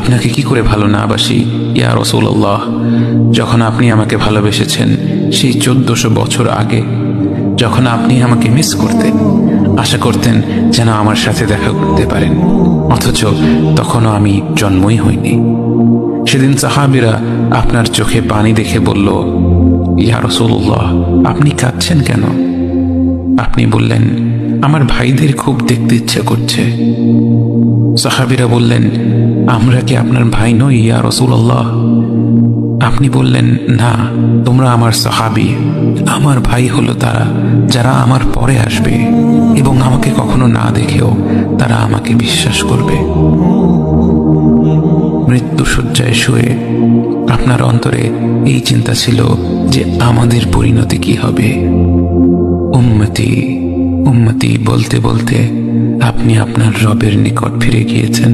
আপনাকে কি করে ভালো না বাসি ইয়া রাসূলুল্লাহ। যখন আপনি আমাকে ভালোবেসেছেন সেই 1400 বছর আগে, যখন আপনি আমাকে মিস করতেন, আশা করতেন যেন আমার সাথে দেখা করতে পারেন, অথচ তখনও আমি জন্মই হইনি। সেদিন সাহাবীরা আপনার চোখে পানি দেখে বলল, ইয়া রাসূলুল্লাহ, আপনি কাঁদছেন কেন? আপনি বললেন, আমার ভাইদের খুব দেখতে ইচ্ছে করছে। সাহাবীরা বললেন, আমরা কি আপনার ভাই নই ইয়া রাসূলুল্লাহ? আপনি বললেন, না, তোমরা আমার সাহাবী। আমার ভাই হলো তারা যারা আমার পরে আসবে এবং আমাকে কখনো না দেখেও তারা আমাকে বিশ্বাস করবে। মৃত্যু শয্যায় শুয়ে আপনার অন্তরে এই চিন্তা ছিল যে আমাদের পরিণতি কি হবে। উম্মতি উম্মতি বলতে বলতে আপনি আপনার রবের নিকট ফিরে গিয়েছেন।